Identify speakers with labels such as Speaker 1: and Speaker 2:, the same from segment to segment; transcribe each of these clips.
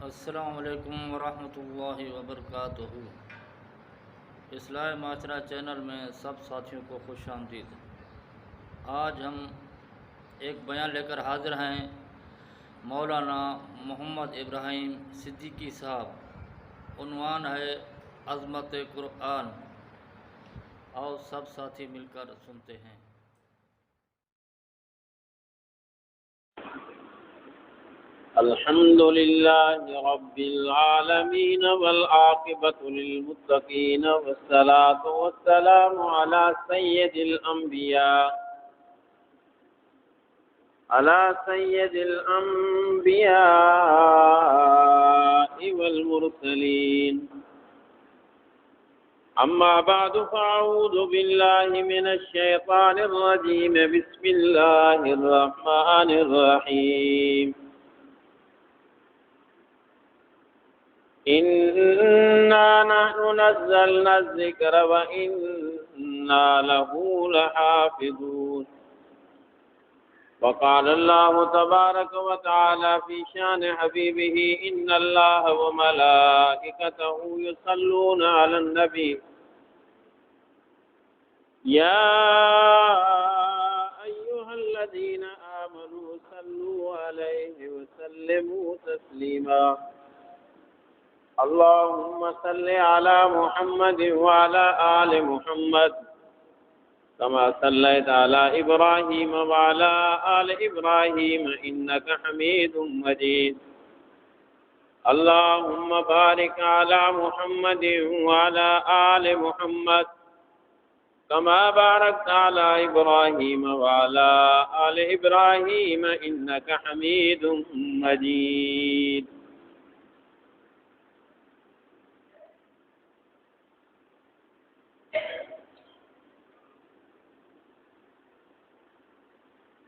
Speaker 1: السلام علیکم ورحمۃ اللہ وبرکاتہ۔ اصلاح معاشرہ چینل میں سب ساتھیوں کو خوش آمدید۔ آج ہم ایک بیان لے کر حاضر ہیں، مولانا محمد ابراہیم صدیقی صاحب۔ عنوان ہے عظمت قرآن۔ آؤ سب ساتھی مل کر سنتے ہیں۔
Speaker 2: الحمد لله رب العالمين والعاقبة للمتقين والصلاة والسلام على سيد الأنبياء والمرسلين. أما بعد فأعوذ بالله من الشيطان الرجيم. بسم الله الرحمن الرحيم. إنا نحن نزلنا الذكر وإنا له لحافظون. وقال الله تبارك وتعالى في شان حبيبه إن الله وملائكته يصلون على النبي يا أيها الذين آمنوا صلوا عليه وسلموا تسليما. اللهم صل على محمد وعلى آل محمد كما صليت على إبراهيم وعلى آل إبراهيم إنك حميد مجيد. اللهم بارك على محمد وعلى آل محمد كما باركت على إبراهيم وعلى آل إبراهيم إنك حميد مجيد.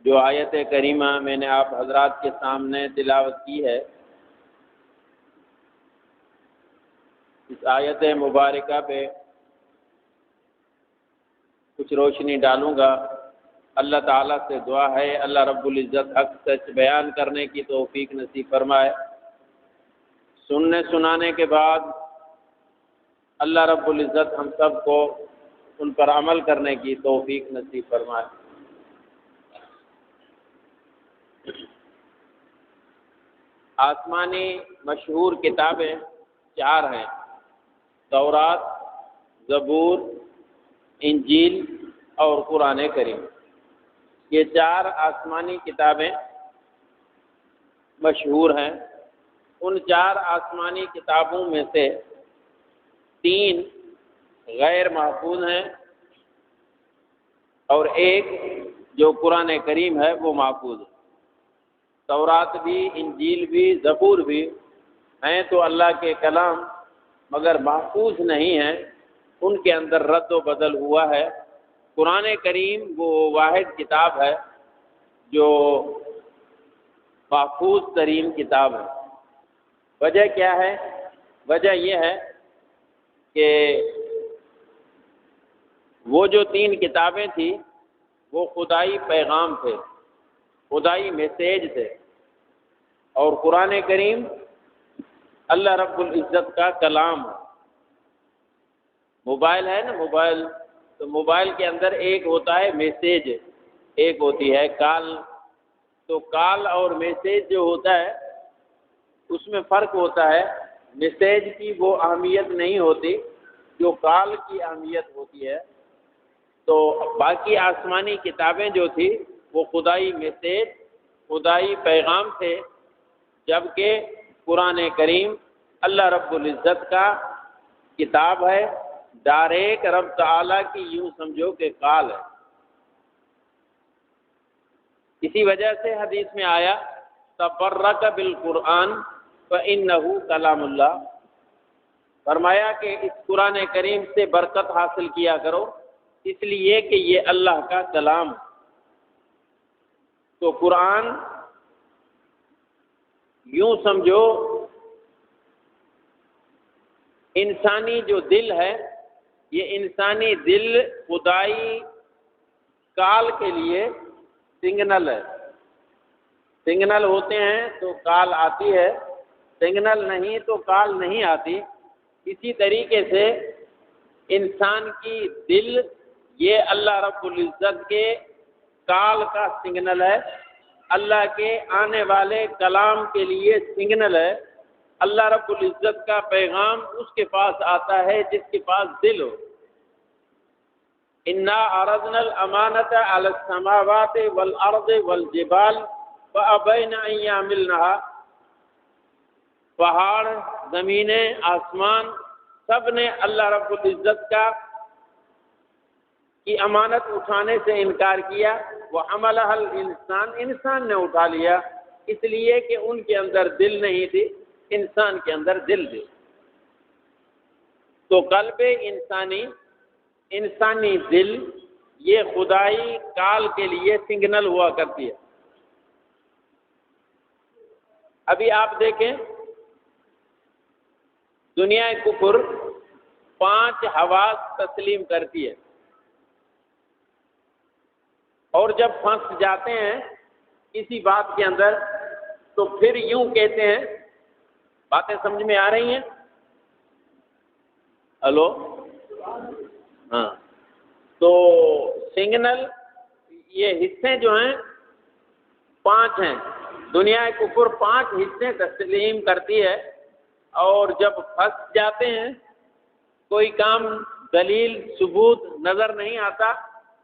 Speaker 2: جو آیت کریمہ میں نے آپ حضرات کے سامنے تلاوت کی ہے، اس آیت مبارکہ پہ کچھ روشنی ڈالوں گا۔ اللہ تعالیٰ سے دعا ہے اللہ رب العزت حق سچ بیان کرنے کی توفیق نصیب فرمائے۔ سننے سنانے کے بعد اللہ رب العزت ہم سب کو ان پر عمل کرنے کی توفیق نصیب فرمائے۔ آسمانی مشہور کتابیں 4 ہیں: تورات، زبور، انجیل اور قرآن کریم۔ یہ 4 آسمانی کتابیں مشہور ہیں۔ ان 4 آسمانی کتابوں میں سے 3 غیر محفوظ ہیں اور ایک جو قرآن کریم ہے وہ محفوظ ہے۔ تورات بھی، انجیل بھی، زبور بھی ہیں تو اللہ کے کلام، مگر محفوظ نہیں ہیں، ان کے اندر رد و بدل ہوا ہے۔ قرآن کریم وہ واحد کتاب ہے جو محفوظ ترین کتاب ہے۔ وجہ کیا ہے؟ وجہ یہ ہے کہ وہ جو 3 کتابیں تھیں وہ خدائی پیغام تھے، خدائی میسیج تھے، اور قرآن کریم اللہ رب العزت کا کلام ہے۔ موبائل ہے نا، موبائل، تو موبائل کے اندر ایک ہوتا ہے میسیج، ایک ہوتی ہے کال۔ تو کال اور میسیج جو ہوتا ہے اس میں فرق ہوتا ہے۔ میسیج کی وہ اہمیت نہیں ہوتی جو کال کی اہمیت ہوتی ہے۔ تو باقی آسمانی کتابیں جو تھی وہ خدائی میسیج، خدائی پیغام تھے، جبکہ قرآن کریم اللہ رب العزت کا کتاب ہے، ڈائریکٹ رب تعالیٰ کی یوں سمجھو کہ کال ہے۔ اسی وجہ سے حدیث میں آیا تبرک بالقرآن فإنہ کلام اللہ، فرمایا کہ اس قرآن کریم سے برکت حاصل کیا کرو اس لیے کہ یہ اللہ کا کلام ہے۔ تو قرآن یوں سمجھو انسانی جو دل ہے، یہ انسانی دل خدائی کال کے لیے سگنل ہے۔ سگنل ہوتے ہیں تو کال آتی ہے، سگنل نہیں تو کال نہیں آتی، اسی طریقے سے انسان کی دل یہ اللہ رب العزت کے کال کا سگنل ہے، اللہ کے آنے والے کلام کے لیے سگنل ہے۔ اللہ رب العزت کا پیغام اس کے پاس آتا ہے جس کے پاس دل ہو۔ انا عرضنا الامانۃ علی السماوات والارض والجبال فابین ان یحملنها، پہاڑ، زمینیں، آسمان، سب نے اللہ رب العزت کی امانت اٹھانے سے انکار کیا۔ وحملها الانسان، انسان نے اٹھا لیا، اس لیے کہ ان کے اندر دل نہیں تھی، انسان کے اندر دل تھی۔ تو قلب انسانی دل یہ خدائی کال کے لیے سگنل ہوا کرتی ہے۔ ابھی آپ دیکھیں دنیا کفر 5 حواس تسلیم کرتی ہے، اور جب پھنس جاتے ہیں کسی بات کے اندر تو پھر یوں کہتے ہیں، باتیں سمجھ میں آ رہی ہیں؟ ہلو، ہاں، تو سگنل یہ حصے جو ہیں 5 ہیں، دنیا کفر 5 حصے تسلیم کرتی ہے، اور جب پھنس جاتے ہیں کوئی کام دلیل ثبوت نظر نہیں آتا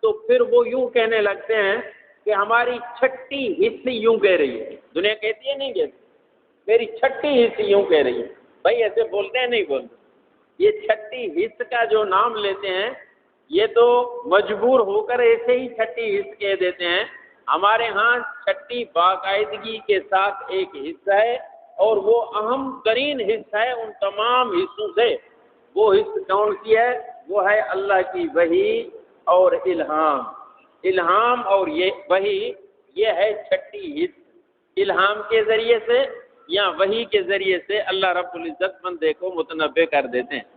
Speaker 2: تو پھر وہ یوں کہنے لگتے ہیں کہ ہماری چھٹی حص یوں کہہ رہی ہے۔ دنیا کہتی ہے نہیں کہتی، میری چھٹی حص یوں کہہ رہی ہے۔ بھائی ایسے بولتے ہیں نہیں بولتے؟ یہ چھٹی حص کا جو نام لیتے ہیں یہ تو مجبور ہو کر ایسے ہی چھٹی حص کہہ دیتے ہیں۔ ہمارے ہاں چھٹی باقاعدگی کے ساتھ ایک حصہ ہے، اور وہ اہم ترین حصہ ہے ان تمام حصوں سے۔ وہ حصہ کون سی ہے؟ وہ ہے اللہ کی وحی اور الہام اور یہ وحی، یہ ہے چھٹی حص۔ الہام کے ذریعے سے یا وحی کے ذریعے سے اللہ رب العزت بندے کو متنبع کر دیتے ہیں۔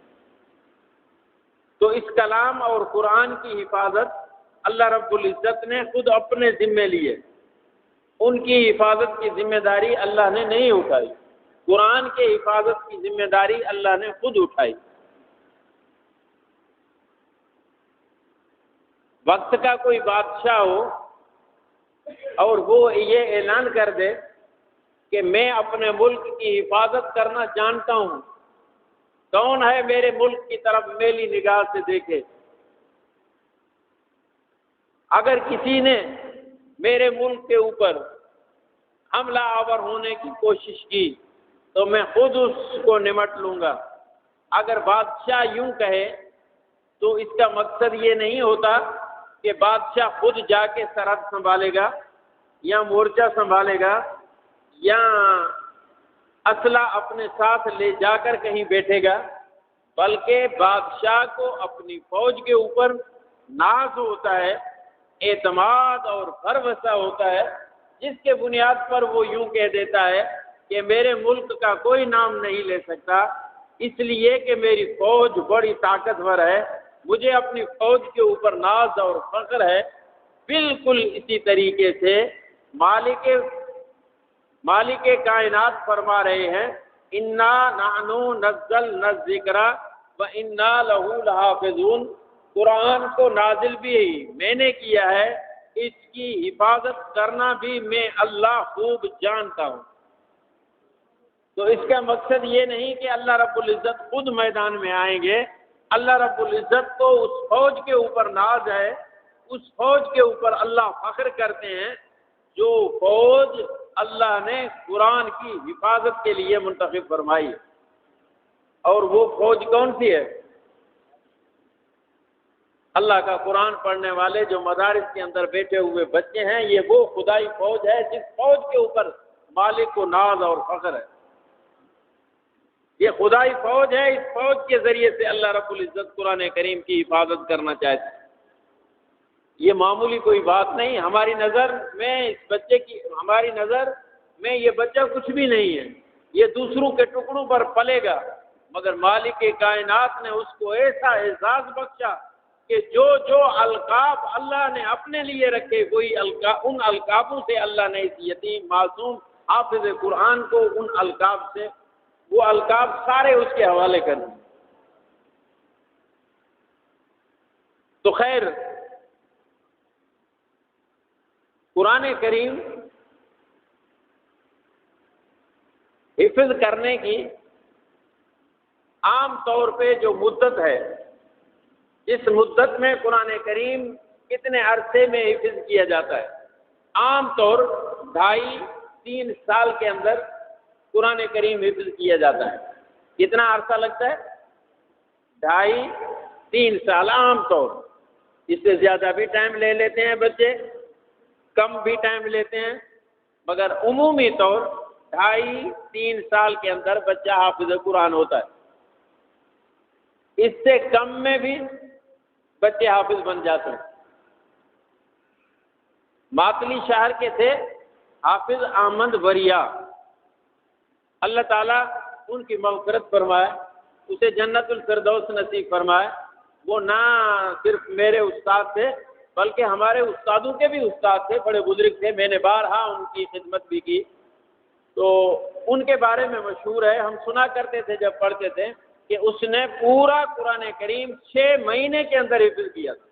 Speaker 2: تو اس کلام اور قرآن کی حفاظت اللہ رب العزت نے خود اپنے ذمے لیے، ان کی حفاظت کی ذمہ داری اللہ نے نہیں اٹھائی، قرآن کے حفاظت کی ذمہ داری اللہ نے خود اٹھائی۔ وقت کا کوئی بادشاہ ہو اور وہ یہ اعلان کر دے کہ میں اپنے ملک کی حفاظت کرنا جانتا ہوں، کون ہے میرے ملک کی طرف میلی نگاہ سے دیکھے؟ اگر کسی نے میرے ملک کے اوپر حملہ آور ہونے کی کوشش کی تو میں خود اس کو نمٹ لوں گا۔ اگر بادشاہ یوں کہے تو اس کا مقصد یہ نہیں ہوتا کہ بادشاہ خود جا کے سرحد سنبھالے گا یا مورچہ سنبھالے گا یا اسلحہ اپنے ساتھ لے جا کر کہیں بیٹھے گا، بلکہ بادشاہ کو اپنی فوج کے اوپر ناز ہوتا ہے، اعتماد اور بھروسہ ہوتا ہے، جس کے بنیاد پر وہ یوں کہہ دیتا ہے کہ میرے ملک کا کوئی نام نہیں لے سکتا، اس لیے کہ میری فوج بڑی طاقتور ہے، مجھے اپنی فوج کے اوپر ناز اور فخر ہے۔ بالکل اسی طریقے سے مالک کائنات فرما رہے ہیں، انا نحن نزلنا الذکر وانا لہ لحافظون، قرآن کو نازل بھی میں نے کیا ہے، اس کی حفاظت کرنا بھی میں اللہ خوب جانتا ہوں۔ تو اس کا مقصد یہ نہیں کہ اللہ رب العزت خود میدان میں آئیں گے، اللہ رب العزت کو اس فوج کے اوپر ناز ہے، اس فوج کے اوپر اللہ فخر کرتے ہیں جو فوج اللہ نے قرآن کی حفاظت کے لیے منتخب فرمائی ہے۔ اور وہ فوج کون سی ہے؟ اللہ کا قرآن پڑھنے والے جو مدارس کے اندر بیٹھے ہوئے بچے ہیں، یہ وہ خدائی فوج ہے جس فوج کے اوپر مالک کو ناز اور فخر ہے۔ یہ خدائی فوج ہے، اس فوج کے ذریعے سے اللہ رب العزت قرآن کریم کی حفاظت کرنا چاہتے ہیں۔ یہ معمولی کوئی بات نہیں، ہماری نظر میں یہ بچہ کچھ بھی نہیں ہے، یہ دوسروں کے ٹکڑوں پر پلے گا، مگر مالک کائنات نے اس کو ایسا اعزاز بخشا کہ جو القاب اللہ نے اپنے لیے رکھے، ان القابوں سے اللہ نے اس یتیم معصوم حافظ قرآن کو ان القاب سے وہ القاب سارے اس کے حوالے کر دیں۔ تو خیر، قرآن کریم حفظ کرنے کی عام طور پہ جو مدت ہے، اس مدت میں قرآن کریم کتنے عرصے میں حفظ کیا جاتا ہے؟ عام طور 2.5-3 سال کے اندر قرآن کریم حفظ کیا جاتا ہے۔ کتنا عرصہ لگتا ہے؟ 2.5-3 سال عام طور۔ اس سے زیادہ بھی ٹائم لے لیتے ہیں بچے، کم بھی ٹائم لیتے ہیں، مگر عمومی طور 2.5-3 سال کے اندر بچہ حافظ قرآن ہوتا ہے۔ اس سے کم میں بھی بچے حافظ بن جاتے ہیں۔ ماتلی شہر کے تھے حافظ احمد وریا، اللہ تعالیٰ ان کی مغفرت فرمائے، اسے جنت الفردوس نصیب فرمائے۔ وہ نہ صرف میرے استاد تھے بلکہ ہمارے استادوں کے بھی استاد تھے، بڑے بزرگ تھے، میں نے بارہا ان کی خدمت بھی کی، تو ان کے بارے میں مشہور ہے، ہم سنا کرتے تھے جب پڑھتے تھے کہ اس نے پورا قرآن کریم 6 مہینے کے اندر حفظ کیا تھا۔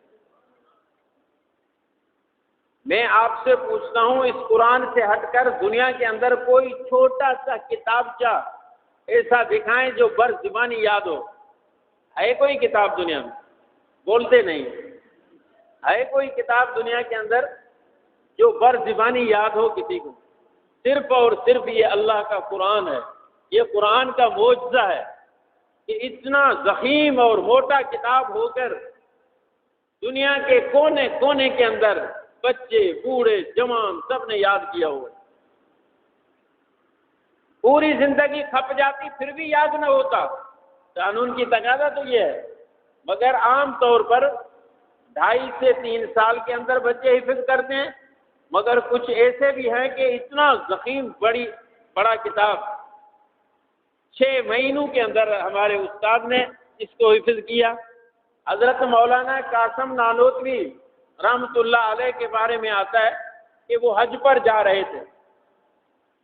Speaker 2: میں آپ سے پوچھتا ہوں، اس قرآن سے ہٹ کر دنیا کے اندر کوئی چھوٹا سا کتابچہ ایسا دکھائیں جو بر زبانی یاد ہو؟ ہے کوئی کتاب دنیا میں؟ بولتے نہیں۔ ہے کوئی کتاب دنیا کے اندر جو بر زبانی یاد ہو کسی کو؟ صرف اور صرف یہ اللہ کا قرآن ہے، یہ قرآن کا معجزہ ہے کہ اتنا ضخیم اور موٹا کتاب ہو کر دنیا کے کونے کونے کے اندر بچے، بوڑھے، جوان سب نے یاد کیا ہوا۔ پوری زندگی کھپ جاتی پھر بھی یاد نہ ہوتا، قانون کی تقاضا تو یہ ہے، مگر عام طور پر 2.5 سے 3 سال کے اندر بچے حفظ کرتے ہیں، مگر کچھ ایسے بھی ہیں کہ اتنا ضخیم بڑا کتاب 6 مہینوں کے اندر ہمارے استاد نے اس کو حفظ کیا۔ حضرت مولانا قاسم نانوتوی رحمۃ اللہ علیہ کے بارے میں آتا ہے کہ وہ حج پر جا رہے تھے،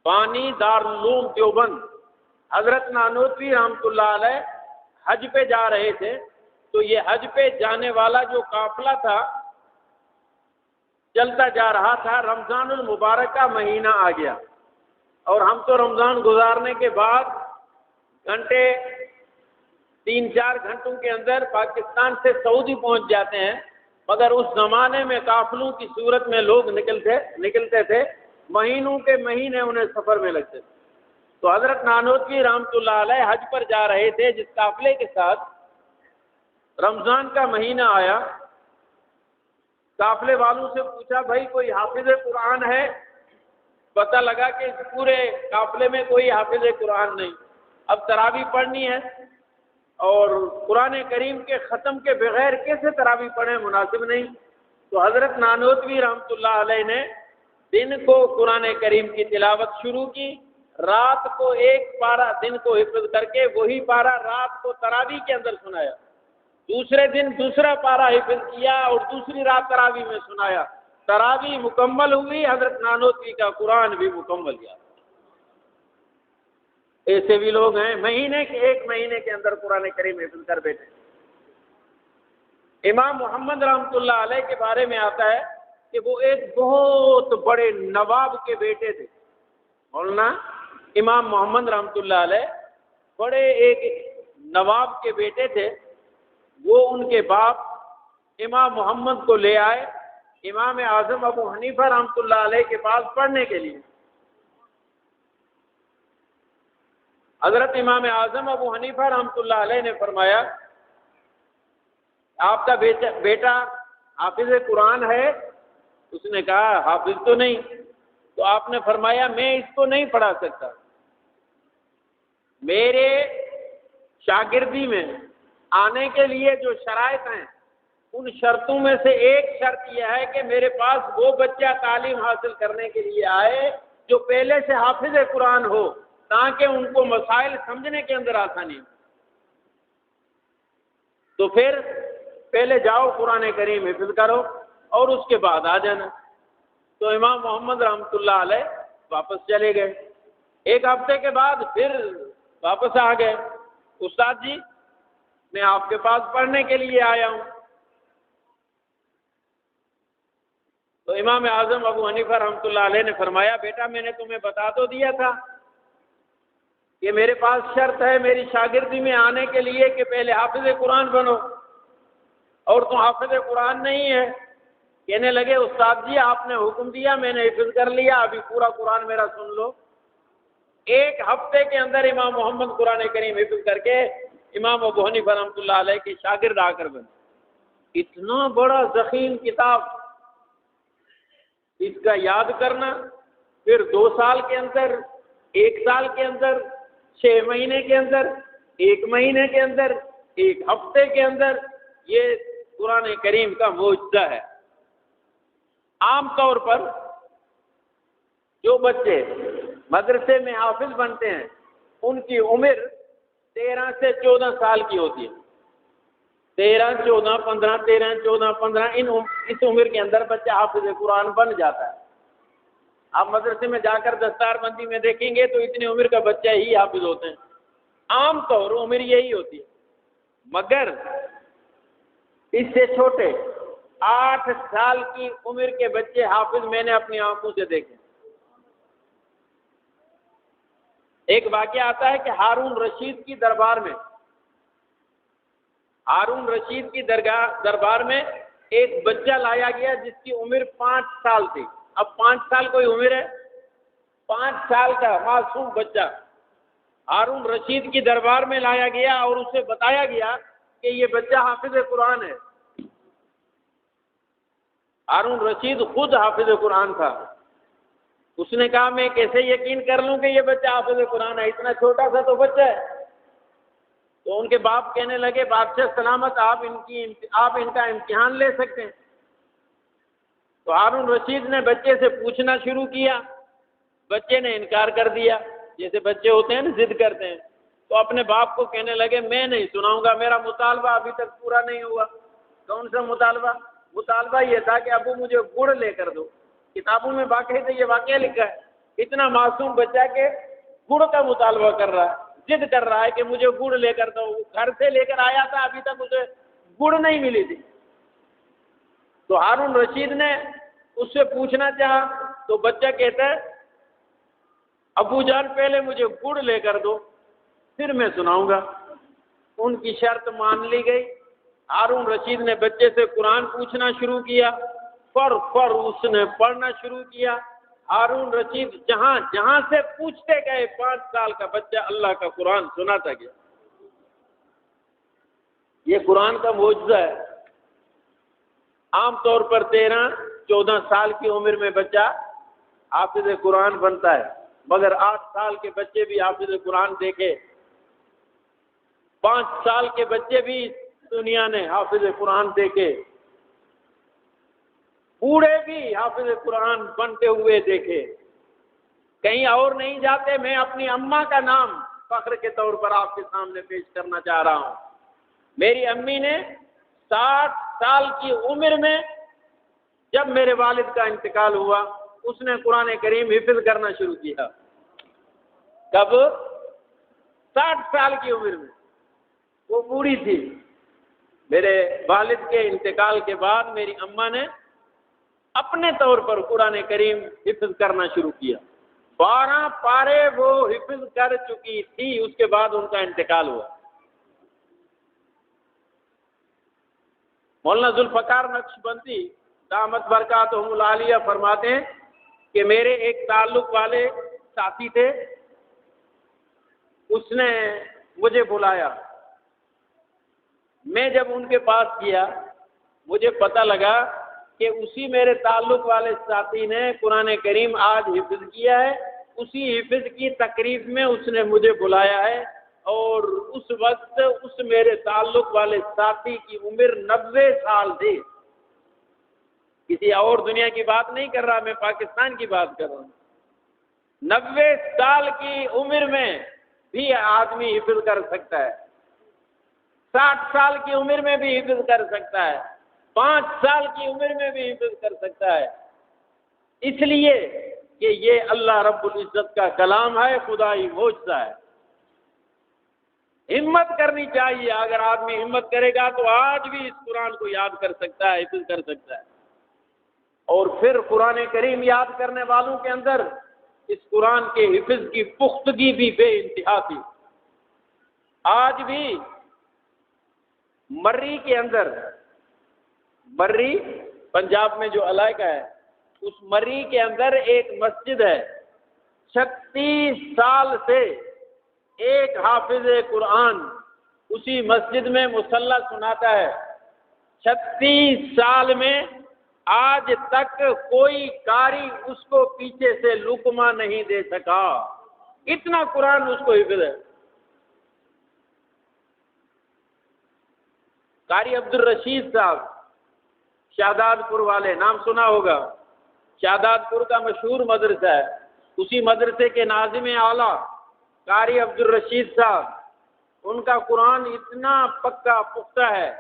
Speaker 2: بانی دارالعلوم دیوبند حضرت نانوتوی رحمۃ اللہ علیہ حج پہ جا رہے تھے، تو یہ حج پہ جانے والا جو قافلہ تھا چلتا جا رہا تھا، رمضان المبارک کا مہینہ آ گیا، اور ہم تو رمضان گزارنے کے بعد گھنٹے 3-4 گھنٹوں کے اندر پاکستان سے سعودی پہنچ جاتے ہیں، مگر اس زمانے میں قافلوں کی صورت میں لوگ نکلتے تھے، مہینوں کے مہینے انہیں سفر میں لگتے تھے۔ تو حضرت نانوتوی رحمۃ اللہ علیہ حج پر جا رہے تھے، جس قافلے کے ساتھ رمضان کا مہینہ آیا، قافلے والوں سے پوچھا بھائی کوئی حافظ قرآن ہے؟ پتہ لگا کہ پورے قافلے میں کوئی حافظ قرآن نہیں۔ اب تراویح پڑھنی ہے اور قرآن کریم کے ختم کے بغیر کیسے تراویح پڑھیں، مناسب نہیں۔ تو حضرت نانوتوی رحمۃ اللہ علیہ نے دن کو قرآن کریم کی تلاوت شروع کی، رات کو 1 پارہ دن کو حفظ کر کے وہی پارہ رات کو تراویح کے اندر سنایا، دوسرے دن دوسرا پارہ حفظ کیا اور دوسری رات تراویح میں سنایا۔ تراویح مکمل ہوئی، حضرت نانوتوی کا قرآن بھی مکمل کیا۔ ایسے بھی لوگ ہیں 1 مہینے کے اندر قرآن کریم حفظ کر بیٹھے۔ امام محمد رحمۃ اللہ علیہ کے بارے میں آتا ہے کہ وہ ایک بہت بڑے نواب کے بیٹے تھے۔ مولانا امام محمد رحمۃ اللہ علیہ بڑے ایک نواب کے بیٹے تھے، وہ ان کے باپ امام محمد کو لے آئے امام اعظم ابو حنیفہ رحمۃ اللہ علیہ کے پاس پڑھنے کے لیے۔ حضرت امام اعظم ابو حنیفہ رحمۃ اللہ علیہ نے فرمایا آپ کا بیٹا حافظ قرآن ہے؟ اس نے کہا حافظ تو نہیں۔ تو آپ نے فرمایا میں اس کو نہیں پڑھا سکتا، میرے شاگردی میں آنے کے لیے جو شرائط ہیں ان شرطوں میں سے ایک شرط یہ ہے کہ میرے پاس وہ بچہ تعلیم حاصل کرنے کے لیے آئے جو پہلے سے حافظ قرآن ہو، تاکہ ان کو مسائل سمجھنے کے اندر آسانی ہو۔ تو پھر پہلے جاؤ قرآن کریم حفظ کرو اور اس کے بعد آ جانا۔ تو امام محمد رحمۃ اللہ علیہ واپس چلے گئے۔ 1 ہفتے کے بعد پھر واپس آ گئے، استاد جی میں آپ کے پاس پڑھنے کے لیے آیا ہوں۔ تو امام اعظم ابو حنیفہ رحمۃ اللہ علیہ نے فرمایا بیٹا میں نے تمہیں بتا تو دیا تھا کہ میرے پاس شرط ہے میری شاگردی میں آنے کے لیے کہ پہلے حافظ قرآن بنو، اور تم حافظ قرآن نہیں ہے۔ کہنے لگے استاد جی آپ نے حکم دیا میں نے حفظ کر لیا، ابھی پورا قرآن میرا سن لو۔ ایک ہفتے کے اندر امام محمد قرآن کریم حفظ کر کے امام ابو حنیفہ رحمۃ اللہ علیہ کے شاگرد آ کر بنے۔ اتنا بڑا ضخیم کتاب، اس کا یاد کرنا، پھر 2 سال کے اندر، 1 سال کے اندر، 6 مہینے کے اندر، 1 مہینے کے اندر، 1 ہفتے کے اندر، یہ قرآن کریم کا معجزہ ہے۔ عام طور پر جو بچے مدرسے میں حافظ بنتے ہیں ان کی عمر 13 سے 14 سال کی ہوتی ہے۔ 13، 14، 15، 13، 14، 15 اس عمر کے اندر بچہ حافظ قرآن بن جاتا ہے۔ آپ مدرسے میں جا کر دستار بندی میں دیکھیں گے تو اتنی عمر کا بچہ ہی حافظ ہوتے ہیں، عام طور عمر یہی ہوتی ہے۔ مگر اس سے چھوٹے 8 سال کی عمر کے بچے حافظ میں نے اپنی آنکھوں سے دیکھے۔ ایک واقعہ آتا ہے کہ ہارون رشید کی دربار میں، ہارون رشید کی دربار میں ایک بچہ لایا گیا جس کی عمر 5 سال تھی۔ اب 5 سال کوئی عمر ہے؟ 5 سال کا معصوم بچہ ہارون رشید کی دربار میں لایا گیا اور اسے بتایا گیا کہ یہ بچہ حافظ قرآن ہے۔ ہارون رشید خود حافظ قرآن تھا۔ اس نے کہا میں کیسے یقین کر لوں کہ یہ بچہ حافظ قرآن ہے، اتنا چھوٹا سا تو بچہ ہے۔ تو ان کے باپ کہنے لگے بادشاہ سلامت آپ ان کا امتحان لے سکتے ہیں۔ تو ہارون رشید نے بچے سے پوچھنا شروع کیا، بچے نے انکار کر دیا، جیسے بچے ہوتے ہیں نا ضد کرتے ہیں۔ تو اپنے باپ کو کہنے لگے میں نہیں سناؤں گا، میرا مطالبہ ابھی تک پورا نہیں ہوا۔ کون سا مطالبہ؟ مطالبہ یہ تھا کہ ابو مجھے گڑ لے کر دو۔ کتابوں میں باقاعدہ یہ واقعہ لکھا ہے، اتنا معصوم بچہ کہ گڑ کا مطالبہ کر رہا ہے، ضد کر رہا ہے کہ مجھے گڑ لے کر دو۔ گھر سے لے کر آیا تھا، ابھی تک اسے گڑ نہیں ملی تھی۔ تو ہارون رشید نے اس سے پوچھنا چاہا تو بچہ کہتا ہے ابو جان پہلے مجھے گڑ لے کر دو پھر میں سناؤں گا۔ ان کی شرط مان لی گئی۔ ہارون رشید نے بچے سے قرآن پوچھنا شروع کیا، فر اس نے پڑھنا شروع کیا۔ ہارون رشید جہاں سے پوچھتے گئے 5 سال کا بچہ اللہ کا قرآن سناتا گیا۔ یہ قرآن کا معجزہ ہے۔ عام طور پر 13-14 سال کی عمر میں بچہ حافظ قرآن بنتا ہے، مگر 8 سال کے بچے بھی حافظ قرآن دیکھے، 5 سال کے بچے بھی دنیا نے حافظ قرآن دیکھے، بوڑھے بھی حافظ قرآن بنتے ہوئے دیکھے۔ کہیں اور نہیں جاتے، میں اپنی اماں کا نام فخر کے طور پر آپ کے سامنے پیش کرنا چاہ رہا ہوں۔ میری امی نے 60 سال کی عمر میں جب میرے والد کا انتقال ہوا اس نے قرآن کریم حفظ کرنا شروع کیا۔ کب؟ 60 سال کی عمر میں۔ وہ بوڑھی تھی۔ میرے والد کے انتقال کے بعد میری اماں نے اپنے طور پر قرآن کریم حفظ کرنا شروع کیا۔ 12 پارے وہ حفظ کر چکی تھی، اس کے بعد ان کا انتقال ہوا۔ مولانا ذوالفقار نقشبندی دامت برکاتہم العالیہ فرماتے ہیں کہ میرے ایک تعلق والے ساتھی تھے، اس نے مجھے بلایا۔ میں جب ان کے پاس گیا مجھے پتہ لگا کہ اسی میرے تعلق والے ساتھی نے قرآن کریم آج حفظ کیا ہے، اسی حفظ کی تقریب میں اس نے مجھے بلایا ہے، اور اس وقت اس میرے تعلق والے ساتھی کی عمر 90 سال تھی۔ کسی اور دنیا کی بات نہیں کر رہا، میں پاکستان کی بات کر رہا ہوں۔ 90 سال کی عمر میں بھی آدمی حفظ کر سکتا ہے، 60 سال کی عمر میں بھی حفظ کر سکتا ہے، 5 سال کی عمر میں بھی حفظ کر سکتا ہے، اس لیے کہ یہ اللہ رب العزت کا کلام ہے، خدائی معجزہ ہے۔ ہمت کرنی چاہیے. اگر آدمی ہمت کرے گا تو آج بھی اس قرآن کو یاد کر سکتا ہے، حفظ کر سکتا ہے. اور پھر قرآن کریم یاد کرنے والوں کے اندر اس قرآن کے حفظ کی پختگی بھی بے انتہا تھی. آج بھی مرری کے اندر، مرری پنجاب میں جو علاقہ ہے، اس مرری کے اندر ایک مسجد ہے. 36 سال سے ایک حافظ قرآن اسی مسجد میں مصلی سناتا ہے. 36 سال میں آج تک کوئی قاری اس کو پیچھے سے لقمہ نہیں دے سکا. اتنا قرآن اس کو حفظ ہے. قاری عبدالرشید صاحب شہداد پور والے، نام سنا ہوگا. شہداد پور کا مشہور مدرسہ ہے. اسی مدرسے کے ناظم اعلیٰ قاری عبدالرشید صاحب، ان کا قرآن اتنا پکا پختہ ہے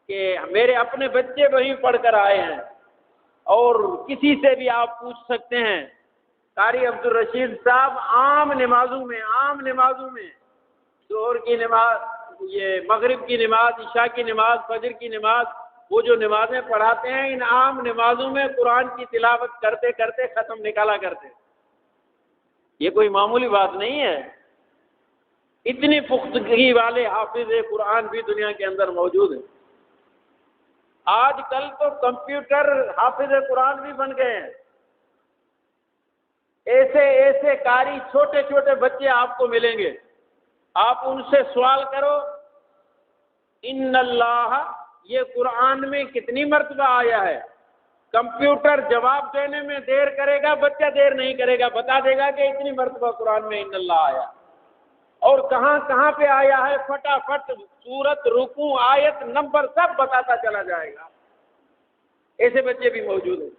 Speaker 2: کہ میرے اپنے بچے وہیں پڑھ کر آئے ہیں. اور کسی سے بھی آپ پوچھ سکتے ہیں. قاری عبدالرشید صاحب عام نمازوں میں ظہر کی نماز، یہ مغرب کی نماز، عشاء کی نماز، فجر کی نماز، وہ جو نمازیں پڑھاتے ہیں، ان عام نمازوں میں قرآن کی تلاوت کرتے کرتے ختم نکالا کرتے. یہ کوئی معمولی بات نہیں ہے. اتنی پختگی والے حافظ قرآن بھی دنیا کے اندر موجود ہیں. آج کل تو کمپیوٹر حافظ قرآن بھی بن گئے ہیں. ایسے قاری چھوٹے چھوٹے بچے آپ کو ملیں گے. آپ ان سے سوال کرو ان اللہ یہ قرآن میں کتنی مرتبہ آیا ہے، کمپیوٹر جواب دینے میں دیر کرے گا، بچہ دیر نہیں کرے گا، بتا دے گا کہ اتنی مرتبہ قرآن میں ان اللہ آیا. اور کہاں کہاں پہ آیا ہے فٹافٹ سورت، رکوع، آیت، نمبر سب بتاتا چلا جائے گا. ایسے بچے بھی موجود ہیں.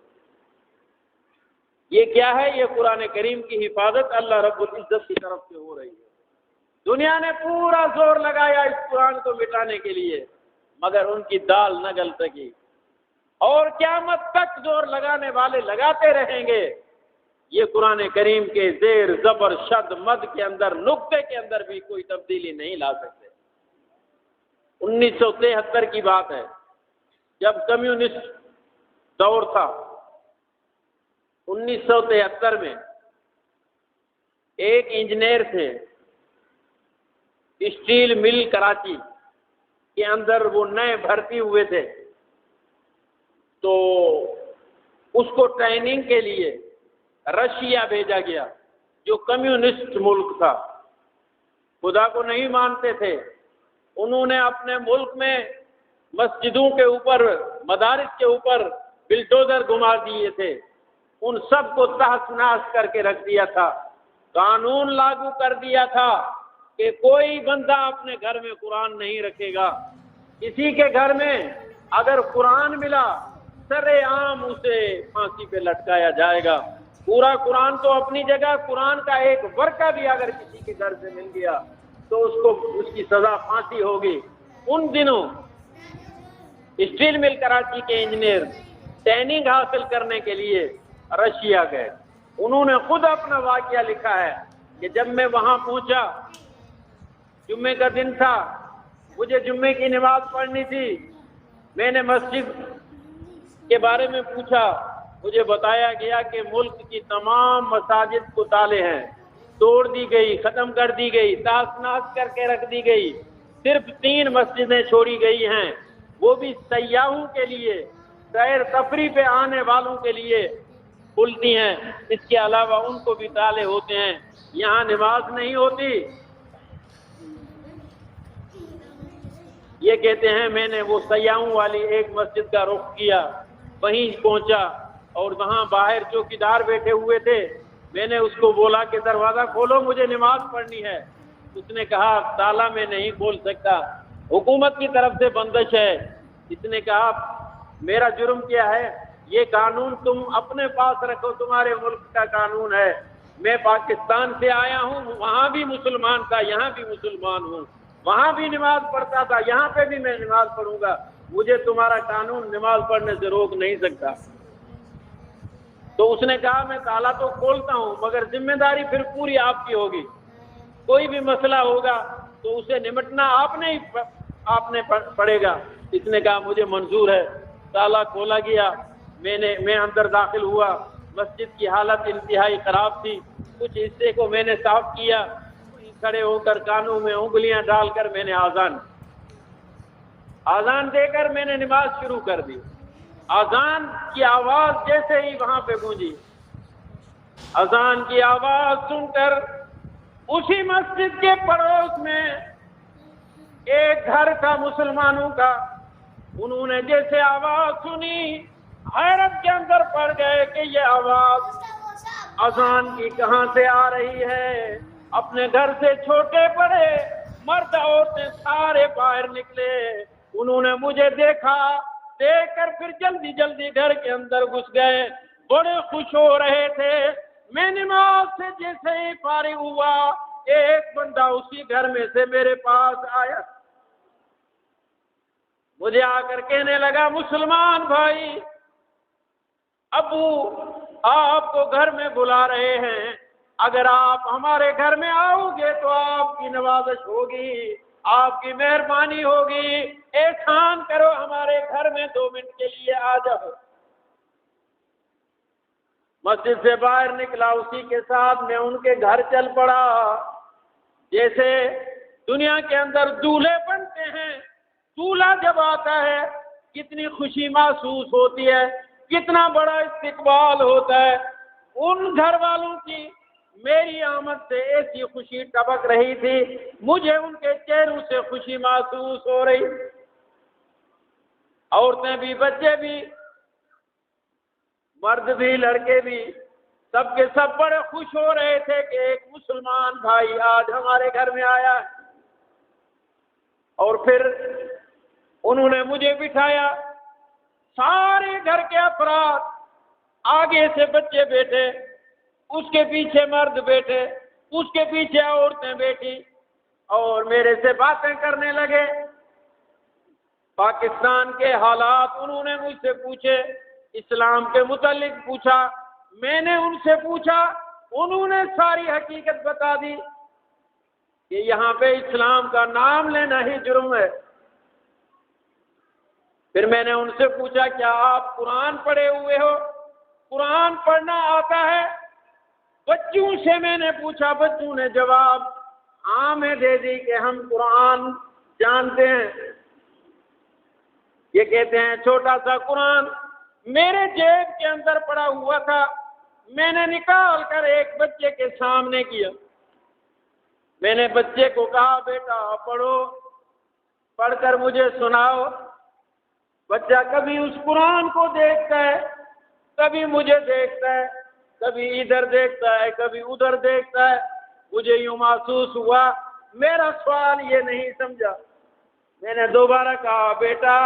Speaker 2: یہ کیا ہے؟ یہ قرآن کریم کی حفاظت اللہ رب العزت کی طرف سے ہو رہی ہے. دنیا نے پورا زور لگایا اس قرآن کو مٹانے کے لیے، مگر ان کی دال نہ گل سکی. اور قیامت تک زور لگانے والے لگاتے رہیں گے. یہ قرآن کریم کے زیر زبر شد مد کے اندر، نقطے کے اندر بھی کوئی تبدیلی نہیں لا سکتے. 1973 کی بات ہے، جب کمیونسٹ دور تھا. 1973 میں ایک انجینئر تھے، اسٹیل مل کراچی کے اندر وہ نئے بھرتی ہوئے تھے. تو اس کو ٹریننگ کے لیے رشیا بھیجا گیا، جو کمیونسٹ ملک تھا. خدا کو نہیں مانتے تھے. انہوں نے اپنے ملک میں مسجدوں کے اوپر، مدارس کے اوپر بلڈوزر گھما دیے تھے. ان سب کو تحس نحس کر کے رکھ دیا تھا. قانون لاگو کر دیا تھا کہ کوئی بندہ اپنے گھر میں قرآن نہیں رکھے گا. کسی کے گھر میں اگر قرآن ملا، سر عام اسے پھانسی پہ لٹکایا جائے گا. پورا قرآن تو اپنی جگہ، قرآن کا ایک ورقہ بھی اگر کسی کے گھر سے مل گیا تو اس کی سزا پھانسی ہوگی. ان دنوں اسٹیل مل کراچی کے انجینئر ٹریننگ حاصل کرنے کے لیے رشیا گئے. انہوں نے خود اپنا واقعہ لکھا ہے کہ جب میں وہاں پہنچا، جمعے کا دن تھا، مجھے جمعے کی نماز پڑھنی تھی. میں نے مسجد کے بارے میں پوچھا. مجھے بتایا گیا کہ ملک کی تمام مساجد کو تالے ہیں، توڑ دی گئی، ختم کر دی گئی، تاس ناس کر کے رکھ دی گئی. صرف 3 مسجدیں چھوڑی گئی ہیں، وہ بھی سیاحوں کے لیے، سیر تفریح پہ آنے والوں کے لیے کھلتی ہیں. اس کے علاوہ ان کو بھی تالے ہوتے ہیں. یہاں نماز نہیں ہوتی. یہ کہتے ہیں میں نے وہ سیاحوں والی ایک مسجد کا رخ کیا، وہیں پہنچا اور وہاں باہر چوکیدار بیٹھے ہوئے تھے. میں نے اس کو بولا کہ دروازہ کھولو، مجھے نماز پڑھنی ہے. اس نے کہا تالا میں نہیں کھول سکتا، حکومت کی طرف سے بندش ہے. اس نے کہا میرا جرم کیا ہے؟ یہ قانون تم اپنے پاس رکھو، تمہارے ملک کا قانون ہے. میں پاکستان سے آیا ہوں، وہاں بھی مسلمان تھا، یہاں بھی مسلمان ہوں، وہاں بھی نماز پڑھتا تھا، یہاں پہ بھی میں نماز پڑھوں گا. مجھے تمہارا قانون نماز پڑھنے سے روک نہیں سکتا. تو اس نے کہا میں تالا تو کھولتا ہوں، مگر ذمہ داری پھر پوری آپ کی ہوگی. کوئی بھی مسئلہ ہوگا تو اسے نمٹنا آپ نے پڑے گا۔ اس نے کہا مجھے منظور ہے۔ تالا کھولا گیا، میں اندر داخل ہوا۔ مسجد کی حالت انتہائی خراب تھی۔ کچھ حصے کو میں نے صاف کیا، کھڑے ہو کر کانوں میں انگلیاں ڈال کر میں نے آذان دے کر میں نے نماز شروع کر دی۔ آذان کی آواز جیسے ہی وہاں پہ گونجی، اذان کی آواز سن کر اسی مسجد کے پڑوس میں ایک گھر تھا مسلمانوں کا، انہوں نے جیسے آواز سنی حیرت کے اندر پڑ گئے کہ یہ آواز اذان کی کہاں سے آ رہی ہے۔ اپنے گھر سے چھوٹے بڑے مرد عورتیں سارے باہر نکلے، انہوں نے مجھے دیکھا، دیکھ کر پھر جلدی جلدی گھر کے اندر گھس گئے، بڑے خوش ہو رہے تھے۔ میں نماز سے جیسے ہی فارغ ہوا، ایک بندہ اسی گھر میں سے میرے پاس آیا، مجھے آ کر کہنے لگا مسلمان بھائی، ابو آپ کو گھر میں بلا رہے ہیں، اگر آپ ہمارے گھر میں آؤ گے تو آپ کی نوازش ہوگی، آپ کی مہربانی ہوگی، احسان کرو ہمارے گھر میں 2 منٹ کے لیے آ جاؤ۔ مسجد سے باہر نکلا، اسی کے ساتھ میں ان کے گھر چل پڑا۔ جیسے دنیا کے اندر دولہے بنتے ہیں، دولہا جب آتا ہے کتنی خوشی محسوس ہوتی ہے، کتنا بڑا استقبال ہوتا ہے۔ ان گھر والوں کی میری آمد سے ایسی خوشی ٹپک رہی تھی، مجھے ان کے چہروں سے خوشی محسوس ہو رہی۔ عورتیں بھی، بچے بھی، مرد بھی، لڑکے بھی، سب کے سب بڑے خوش ہو رہے تھے کہ ایک مسلمان بھائی آج ہمارے گھر میں آیا ہے۔ اور پھر انہوں نے مجھے بٹھایا، سارے گھر کے افراد، آگے سے بچے بیٹھے، اس کے پیچھے مرد بیٹھے، اس کے پیچھے عورتیں بیٹھی، اور میرے سے باتیں کرنے لگے۔ پاکستان کے حالات انہوں نے مجھ سے پوچھے، اسلام کے متعلق پوچھا، میں نے ان سے پوچھا، انہوں نے ساری حقیقت بتا دی کہ یہاں پہ اسلام کا نام لینا ہی جرم ہے۔ پھر میں نے ان سے پوچھا کیا آپ قرآن پڑھے ہوئے ہو؟ قرآن پڑھنا آتا ہے؟ بچوں سے میں نے پوچھا، بچوں نے جواب ہاں میں دے دی کہ ہم قرآن جانتے ہیں۔ یہ کہتے ہیں چھوٹا سا قرآن میرے جیب کے اندر پڑا ہوا تھا، میں نے نکال کر ایک بچے کے سامنے کیا۔ میں نے بچے کو کہا بیٹا پڑھو، پڑھ کر مجھے سناؤ۔ بچہ کبھی اس قرآن کو دیکھتا ہے، کبھی مجھے دیکھتا ہے، کبھی ادھر دیکھتا ہے، کبھی ادھر دیکھتا ہے۔ مجھے یوں محسوس ہوا میرا سوال یہ نہیں سمجھا۔ میں نے دوبارہ کہا بیٹا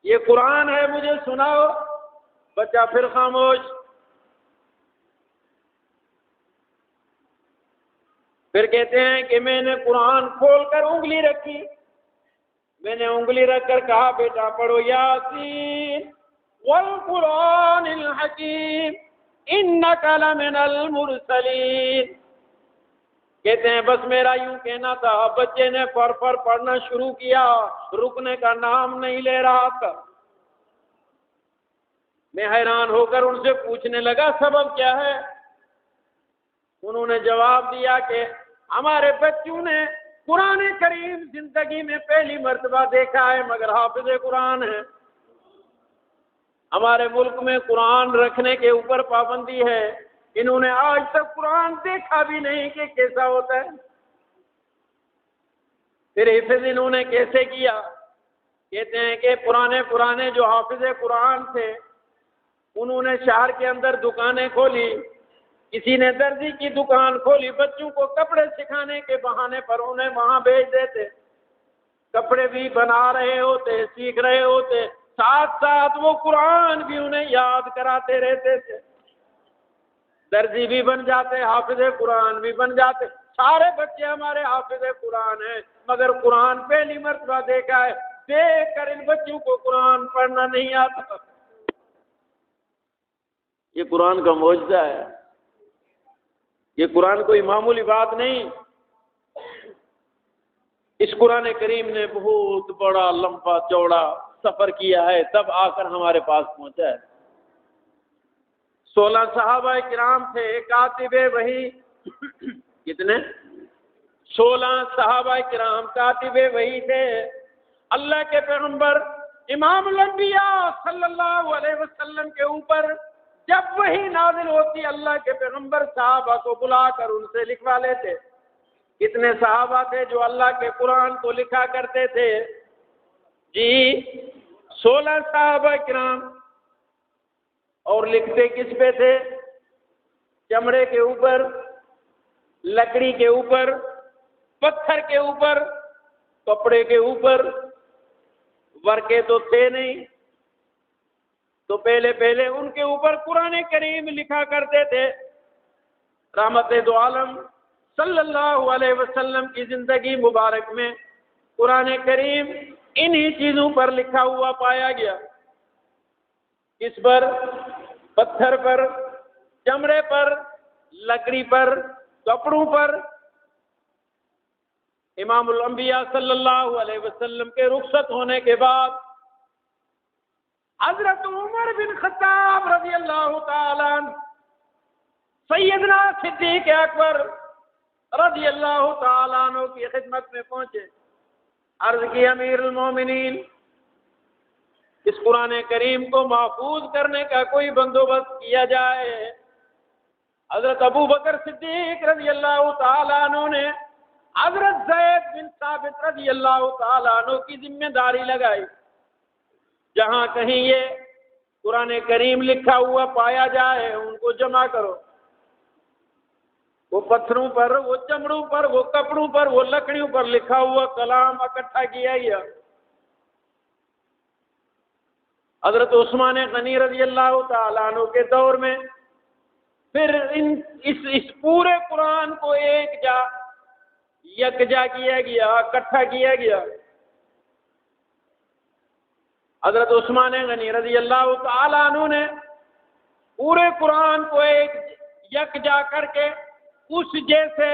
Speaker 2: یہ قرآن ہے، مجھے سناؤ۔ بچہ پھر خاموش۔ پھر کہتے ہیں کہ میں نے قرآن کھول کر انگلی رکھی، میں نے انگلی رکھ کر کہا بیٹا پڑھو یاسین والقرآن الحکیم انک لمن المرسلین۔ کہتے ہیں بس میرا یوں کہنا تھا، بچے نے فر پڑھنا شروع کیا، رکنے کا نام نہیں لے رہا تھا۔ میں حیران ہو کر ان سے پوچھنے لگا سبب کیا ہے؟ انہوں نے جواب دیا کہ ہمارے بچوں نے قرآن کریم زندگی میں پہلی مرتبہ دیکھا ہے مگر حافظ قرآن ہے۔ ہمارے ملک میں قرآن رکھنے کے اوپر پابندی ہے، انہوں نے آج تک قرآن دیکھا بھی نہیں کہ کیسا ہوتا ہے۔ پھر حفظ انہوں نے کیسے کیا؟ کہتے ہیں کہ پرانے جو حافظ قرآن تھے انہوں نے شہر کے اندر دکانیں کھولی، کسی نے درزی کی دکان کھولی، بچوں کو کپڑے سکھانے کے بہانے پر انہیں وہاں بھیج دیتے، کپڑے بھی بنا رہے ہوتے، سیکھ رہے ہوتے، ساتھ ساتھ وہ قرآن بھی انہیں یاد کراتے رہتے تھے۔ درزی بھی بن جاتے، حافظ قرآن بھی بن جاتے، سارے بچے ہمارے حافظ قرآن ہیں، مگر قرآن پہلی مرتبہ دیکھا ہے، دیکھ کر ان بچوں کو قرآن پڑھنا نہیں آتا۔ یہ قرآن کا معجزہ ہے، یہ قرآن کوئی معمولی بات نہیں۔ اس قرآن کریم نے بہت بڑا لمبا چوڑا سفر کیا ہے، تب آ کر ہمارے پاس پہنچا ہے۔ 16 صحابہ کرام تھے کاتب وحی، کتنے؟ 16 صحابہ کرام کاتب وحی تھے۔ اللہ کے پیغمبر امام الانبیاء صلی اللہ علیہ وسلم کے اوپر جب وحی نازل ہوتی، اللہ کے پیغمبر صحابہ کو بلا کر ان سے لکھوا لیتے۔ کتنے صحابہ تھے جو اللہ کے قرآن کو لکھا کرتے تھے؟ جی 16 صحابہ کرام۔ اور لکھتے کس پہ تھے؟ چمڑے کے اوپر، لکڑی کے اوپر، پتھر کے اوپر، کپڑے کے اوپر۔ ورقے تو تھے نہیں، تو پہلے ان کے اوپر قرآن کریم لکھا کرتے تھے۔ رحمت دو عالم صلی اللہ علیہ وسلم کی زندگی مبارک میں قرآن کریم انہی چیزوں پر لکھا ہوا پایا گیا۔ کس پر؟ پتھر پر، چمڑے پر، لکڑی پر، کپڑوں پر۔ امام الانبیاء صلی اللہ علیہ وسلم کے رخصت ہونے کے بعد حضرت عمر بن خطاب رضی اللہ تعالیٰ عنہ سیدنا صدیق اکبر رضی اللہ تعالیٰ عنہ کی خدمت میں پہنچے۔ عرض کی امیر المومنین، اس قرآن کریم کو محفوظ کرنے کا کوئی بندوبست کیا جائے۔ حضرت ابو بکر صدیق رضی اللہ تعالیٰ عنہ نے حضرت زید بن ثابت رضی اللہ تعالیٰ عنہ کی ذمہ داری لگائی، جہاں کہیں یہ قرآن کریم لکھا ہوا پایا جائے ان کو جمع کرو۔ وہ پتھروں پر، وہ چمڑوں پر، وہ کپڑوں پر، وہ لکڑیوں پر لکھا ہوا کلام اکٹھا کیا گیا۔ حضرت عثمان غنی رضی اللہ تعالیٰ عنہ کے دور میں پھر اس پورے قرآن کو یکجا کیا گیا، اکٹھا کیا گیا۔ حضرت عثمان غنی رضی اللہ تعالیٰ عنہ نے پورے قرآن کو یکجا کر کے اس جیسے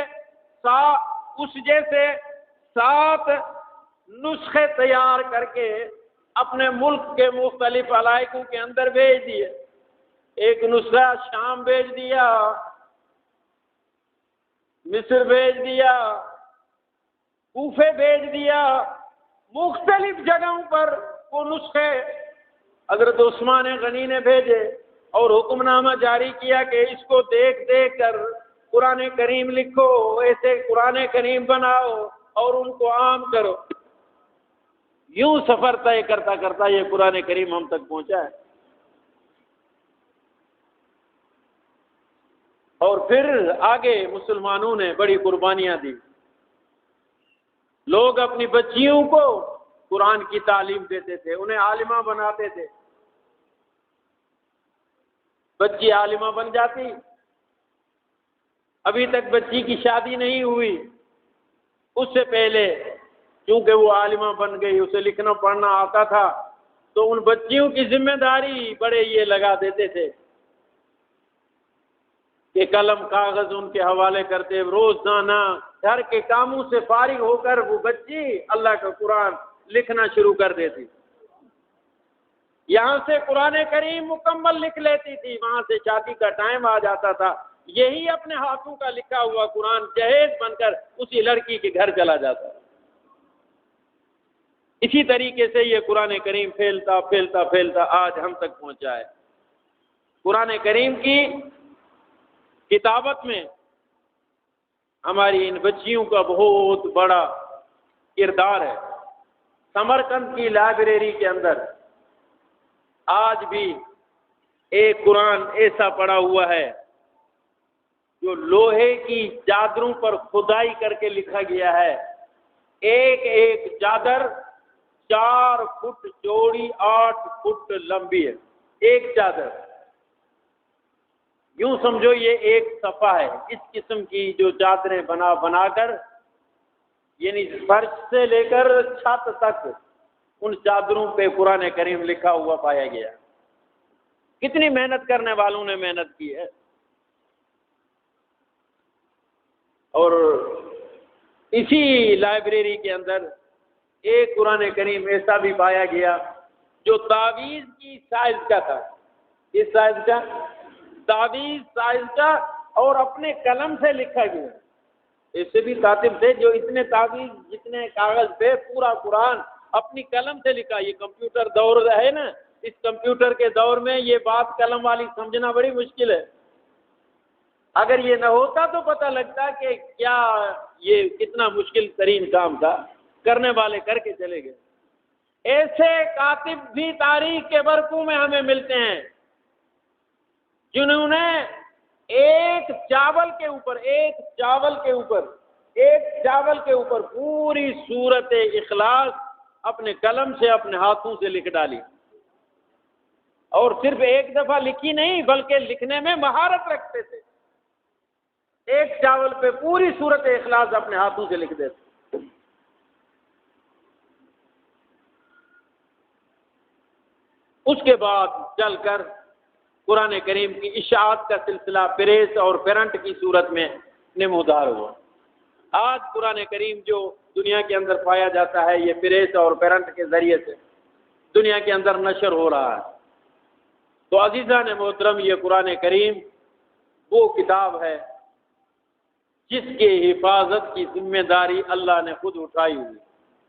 Speaker 2: 7 نسخے تیار کر کے اپنے ملک کے مختلف علاقوں کے اندر بھیج دیے۔ ایک نسخہ شام بھیج دیا، مصر بھیج دیا، کوفے بھیج دیا، مختلف جگہوں پر وہ نسخے حضرت عثمان غنی نے بھیجے اور حکم نامہ جاری کیا کہ اس کو دیکھ دیکھ کر قرآن کریم لکھو، ایسے قرآن کریم بناؤ اور ان کو عام کرو۔ یوں سفر طے کرتا کرتا یہ قرآن کریم ہم تک پہنچا ہے۔ اور پھر آگے مسلمانوں نے بڑی قربانیاں دی۔ لوگ اپنی بچیوں کو قرآن کی تعلیم دیتے تھے، انہیں عالمہ بناتے تھے۔ بچی عالمہ بن جاتی، ابھی تک بچی کی شادی نہیں ہوئی، اس سے پہلے کیونکہ وہ عالمہ بن گئی، اسے لکھنا پڑھنا آتا تھا، تو ان بچیوں کی ذمہ داری بڑے یہ لگا دیتے تھے کہ قلم کاغذ ان کے حوالے کرتے، روزانہ گھر کے کاموں سے فارغ ہو کر وہ بچی اللہ کا قرآن لکھنا شروع کر دیتی۔ یہاں سے قرآن کریم مکمل لکھ لیتی تھی، وہاں سے شادی کا ٹائم آ جاتا تھا، یہی اپنے ہاتھوں کا لکھا ہوا قرآن جہیز بن کر اسی لڑکی کے گھر چلا جاتا۔ اسی طریقے سے یہ قرآن کریم پھیلتا پھیلتا پھیلتا آج ہم تک پہنچا ہے۔ قرآن کریم کی کتابت میں ہماری ان بچیوں کا بہت بڑا کردار ہے۔ سمرقند کی لائبریری کے اندر آج بھی ایک قرآن ایسا پڑا ہوا ہے جو لوہے کی چادروں پر کھدائی کر کے لکھا گیا ہے۔ ایک ایک چادر 4 فٹ چوڑی 8 فٹ لمبی ہے، ایک چادر۔ یوں سمجھو یہ ایک صفحہ ہے۔ اس قسم کی جو چادریں بنا کر، یعنی فرش سے لے کر چھت تک ان چادروں پہ قرآن کریم لکھا ہوا پایا گیا۔ کتنی محنت کرنے والوں نے محنت کی ہے۔ اور اسی لائبریری کے اندر ایک قرآن کریم ایسا بھی پایا گیا جو تعویذ کی سائز کا تھا. اس سائز کا تعویذ سائز کا اور اپنے قلم سے لکھا گیا. ایسے بھی کاتب تھے جو اتنے تعویذ جتنے کاغذ پہ پورا قرآن اپنی قلم سے لکھا. یہ کمپیوٹر دور ہے نا، اس کمپیوٹر کے دور میں یہ بات قلم والی سمجھنا بڑی مشکل ہے. اگر یہ نہ ہوتا تو پتہ لگتا کہ کیا یہ کتنا مشکل ترین کام تھا، کرنے والے کر کے چلے گئے. ایسے کاتب بھی تاریخ کے برقوں میں ہمیں ملتے ہیں جنہوں نے ایک چاول کے اوپر پوری سورت اخلاص اپنے قلم سے اپنے ہاتھوں سے لکھ ڈالی. اور صرف ایک دفعہ لکھی نہیں بلکہ لکھنے میں مہارت رکھتے تھے. ایک چاول پہ پوری سورت اخلاص اپنے ہاتھوں سے لکھ دیتے. اس کے بعد چل کر قرآن کریم کی اشاعت کا سلسلہ پریس اور پرنٹ کی صورت میں نمودار ہوا. آج قرآن کریم جو دنیا کے اندر پایا جاتا ہے یہ پریس اور پرنٹ کے ذریعے سے دنیا کے اندر نشر ہو رہا ہے. تو عزیزان محترم، یہ قرآن کریم وہ کتاب ہے جس کی حفاظت کی ذمہ داری اللہ نے خود اٹھائی ہوئی.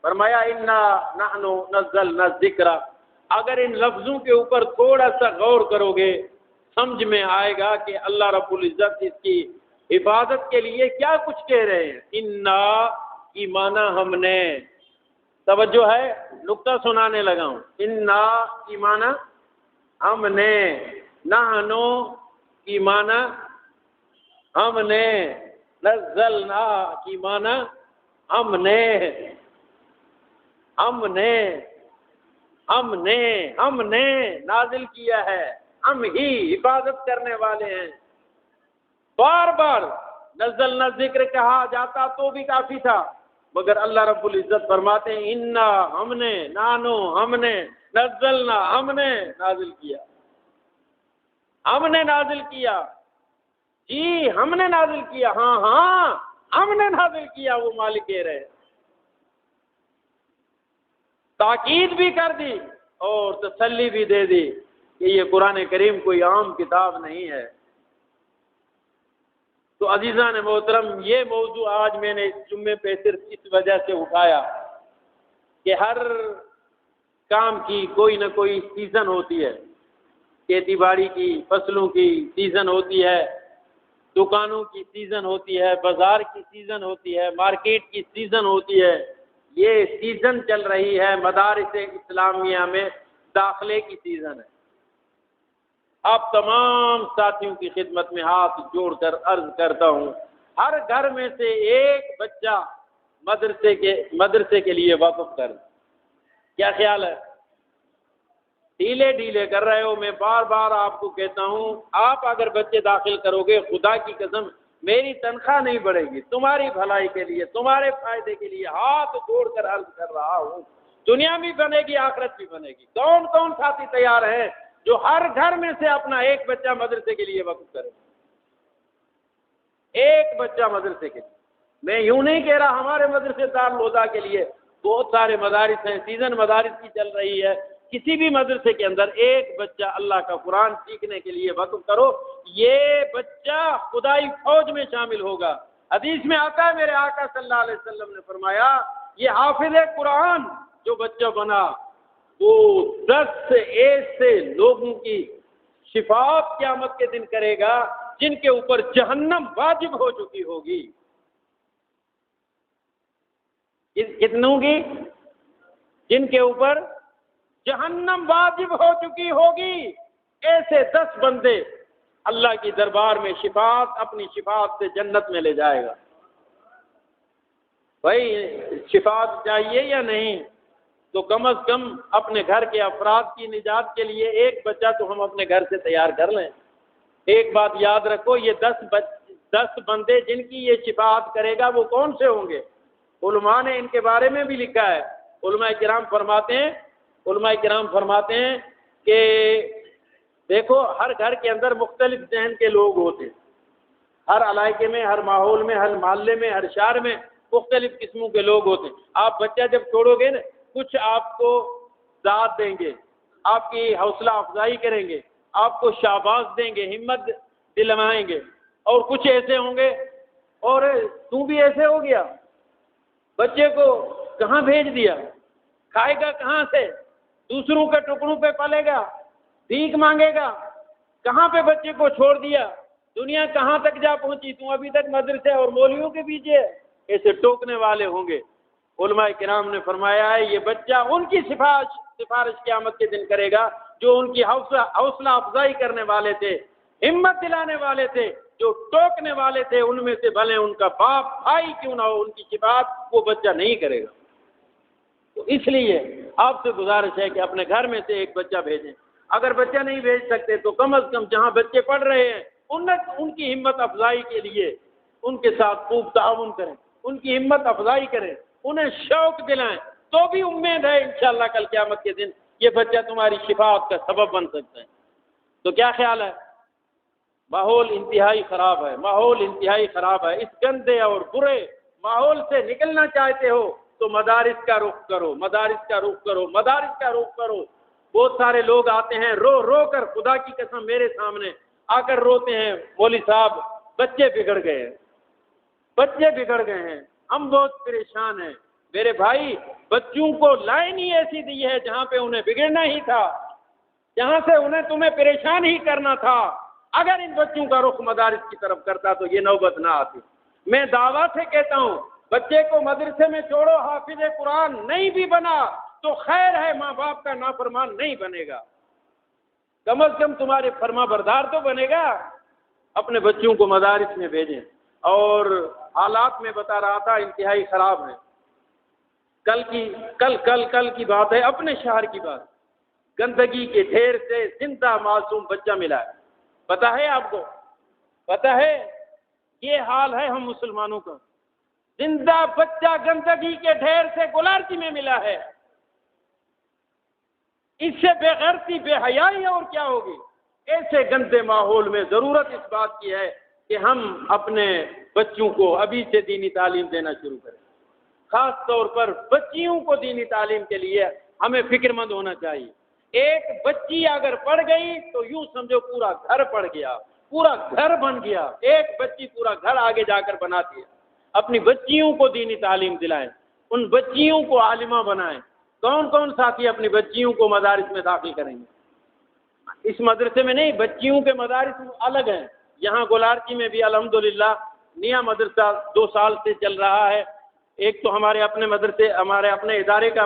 Speaker 2: فرمایا انا نحن نزلنا الذکر. اگر ان لفظوں کے اوپر تھوڑا سا غور کرو گے سمجھ میں آئے گا کہ اللہ رب العزت اس کی حفاظت کے لیے کیا کچھ کہہ رہے ہیں. انا کی معنی ہم نے، توجہ ہے، نقطہ سنانے لگا ہوں. انا کی معنی ہم نے، نحنو کی معنی ہم نے، نزلنا کی معنی ہم نے نازل کیا ہے. ہم ہی حفاظت کرنے والے ہیں. بار بار نزلنا ذکر کہا جاتا تو بھی کافی تھا، مگر اللہ رب العزت فرماتے ہیں انا ہم نے، نانو ہم نے، نزلنا ہم نے نازل کیا. ہم نے نازل کیا، جی ہم نے نازل کیا، ہاں ہم نے نازل کیا. وہ مالک کہہ رہے ہیں. تاکید بھی کر دی اور تسلی بھی دے دی کہ یہ قرآن کریم کوئی عام کتاب نہیں ہے. تو عزیزان محترم، یہ موضوع آج میں نے جمعے پہ صرف اس وجہ سے اٹھایا کہ ہر کام کی کوئی نہ کوئی سیزن ہوتی ہے. کھیتی باڑی کی، فصلوں کی سیزن ہوتی ہے، دکانوں کی سیزن ہوتی ہے، بازار کی سیزن ہوتی ہے، مارکیٹ کی سیزن ہوتی ہے. یہ سیزن چل رہی ہے مدارس اسلامیہ میں داخلے کی سیزن ہے. آپ تمام ساتھیوں کی خدمت میں ہاتھ جوڑ کر عرض کرتا ہوں، ہر گھر میں سے ایک بچہ مدرسے کے لیے وقف کر. کیا خیال ہے؟ ڈھیلے کر رہے ہو. میں بار بار آپ کو کہتا ہوں، آپ اگر بچے داخل کرو گے خدا کی قسم میری تنخواہ نہیں بڑھے گی. تمہاری بھلائی کے لیے، تمہارے فائدے کے لیے ہاتھ جوڑ کر عرض کر رہا ہوں. دنیا بھی بنے گی، آخرت بھی بنے گی. کون ساتھی تیار ہیں جو ہر گھر میں سے اپنا ایک بچہ مدرسے کے لیے وقف کرے؟ ایک بچہ مدرسے کے لیے. میں یوں نہیں کہہ رہا ہمارے مدرسے دارالہدیٰ کے لیے بہت سارے مدارس ہیں، سیزن مدارس کی چل رہی ہے. کسی بھی مدرسے کے اندر ایک بچہ اللہ کا قرآن سیکھنے کے لیے وقف کرو. یہ بچہ خدائی فوج میں شامل ہوگا. حدیث میں آتا ہے میرے آقا صلی اللہ علیہ وسلم نے فرمایا یہ حافظ قرآن جو بچہ بنا وہ 10 ایسے لوگوں کی شفاعت قیامت کے دن کرے گا جن کے اوپر جہنم واجب ہو چکی ہوگی. کتنوں کی؟ جن کے اوپر جہنم واجب ہو چکی ہوگی. ایسے 10 بندے اللہ کی دربار میں شفاعت، اپنی شفاعت سے جنت میں لے جائے گا. بھائی شفاعت چاہیے یا نہیں؟ تو کم از کم اپنے گھر کے افراد کی نجات کے لیے ایک بچہ تو ہم اپنے گھر سے تیار کر لیں. ایک بات یاد رکھو، یہ 10 بندے جن کی یہ شفاعت کرے گا وہ کون سے ہوں گے؟ علماء نے ان کے بارے میں بھی لکھا ہے. علماء کرام فرماتے ہیں کہ دیکھو ہر گھر کے اندر مختلف ذہن کے لوگ ہوتے ہیں. ہر علاقے میں، ہر ماحول میں، ہر محلے میں، ہر شہر میں مختلف قسموں کے لوگ ہوتے ہیں. آپ بچہ جب چھوڑو گے نا، کچھ آپ کو داد دیں گے، آپ کی حوصلہ افزائی کریں گے، آپ کو شاباش دیں گے، ہمت دلوائیں گے، اور کچھ ایسے ہوں گے اور تو بھی ایسے ہو گیا، بچے کو کہاں بھیج دیا، کھائے گا کہاں سے، دوسروں کے ٹکڑوں پہ پلے گا، بھیک مانگے گا، کہاں پہ بچے کو چھوڑ دیا، دنیا کہاں تک جا پہنچی، تم ابھی تک مدرسے اور مولویوں کے پیچھے. ایسے ٹوکنے والے ہوں گے. علماء کرام نے فرمایا ہے یہ بچہ ان کی سفارش قیامت کے دن کرے گا جو ان کی حوصلہ افزائی کرنے والے تھے، ہمت دلانے والے تھے. جو ٹوکنے والے تھے ان میں سے بھلے ان کا باپ بھائی کیوں نہ ہو، ان کی شفاعت وہ بچہ نہیں کرے گا. تو اس لیے آپ سے گزارش ہے کہ اپنے گھر میں سے ایک بچہ بھیجیں. اگر بچہ نہیں بھیج سکتے تو کم از کم جہاں بچے پڑھ رہے ہیں ان کی ہمت افزائی کے لیے ان کے ساتھ خوب تعاون کریں، ان کی ہمت افزائی کریں، انہیں شوق دلائیں. تو بھی امید ہے انشاءاللہ کل قیامت کے دن یہ بچہ تمہاری شفاعت کا سبب بن سکتا ہے. تو کیا خیال ہے؟ ماحول انتہائی خراب ہے، ماحول انتہائی خراب ہے. اس گندے اور برے ماحول سے نکلنا چاہتے ہو تو مدارس کا رخ کرو، مدارس کا رخ کرو، مدارس کا رخ کرو. بہت سارے لوگ آتے ہیں رو رو کر، خدا کی قسم میرے سامنے آ کر روتے ہیں، مولوی صاحب بچے بگڑ گئے ہیں، بچے بگڑ گئے ہیں، ہم بہت پریشان ہیں. میرے بھائی بچوں کو لائن ہی ایسی دی ہے جہاں پہ انہیں بگڑنا ہی تھا، جہاں سے انہیں تمہیں پریشان ہی کرنا تھا. اگر ان بچوں کا رخ مدارس کی طرف کرتا تو یہ نوبت نہ آتی. میں دعویٰ سے کہتا ہوں بچے کو مدرسے میں چھوڑو، حافظ قرآن نہیں بھی بنا تو خیر ہے، ماں باپ کا نافرمان نہیں بنے گا، کم از کم تمہارے فرما بردار تو بنے گا. اپنے بچوں کو مدارس میں بھیجیں. اور حالات میں بتا رہا تھا انتہائی خراب ہیں. کل کی بات ہے، اپنے شہر کی بات. گندگی کے ڈھیر سے زندہ معصوم بچہ ملا ہے. پتہ ہے آپ کو؟ پتہ ہے یہ حال ہے ہم مسلمانوں کا. زندہ بچہ گندگی کے ڈھیر سے گلارچی میں ملا ہے. اس سے بے غیرتی بے حیائی اور کیا ہوگی؟ ایسے گندے ماحول میں ضرورت اس بات کی ہے کہ ہم اپنے بچوں کو ابھی سے دینی تعلیم دینا شروع کریں. خاص طور پر بچیوں کو دینی تعلیم کے لیے ہمیں فکر مند ہونا چاہیے. ایک بچی اگر پڑھ گئی تو یوں سمجھو پورا گھر پڑھ گیا، پورا گھر بن گیا. ایک بچی پورا گھر آگے جا کر بناتی ہے. اپنی بچیوں کو دینی تعلیم دلائیں، ان بچیوں کو عالمہ بنائیں. کون کون ساتھی اپنی بچیوں کو مدارس میں داخل کریں گے؟ اس مدرسے میں نہیں، بچیوں کے مدارس الگ ہیں. یہاں گلارچی میں بھی الحمدللہ نیا مدرسہ 2 سال سے چل رہا ہے. ایک تو ہمارے اپنے ادارے کا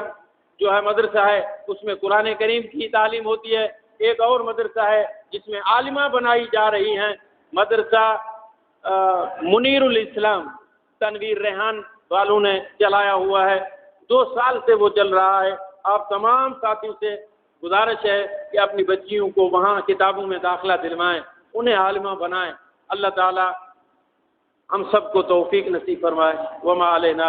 Speaker 2: جو ہے مدرسہ ہے، اس میں قرآن کریم کی تعلیم ہوتی ہے. ایک اور مدرسہ ہے جس میں عالمہ بنائی جا رہی ہیں، مدرسہ منیر الاسلام تنویر ریحان والوں نے چلایا ہوا ہے. 2 سال سے وہ چل رہا ہے. آپ تمام ساتھیوں سے گزارش ہے کہ اپنی بچیوں کو وہاں کتابوں میں داخلہ دلوائیں، انہیں عالمہ بنائیں. اللہ تعالی ہم سب کو توفیق نصیب فرمائے. وما علینا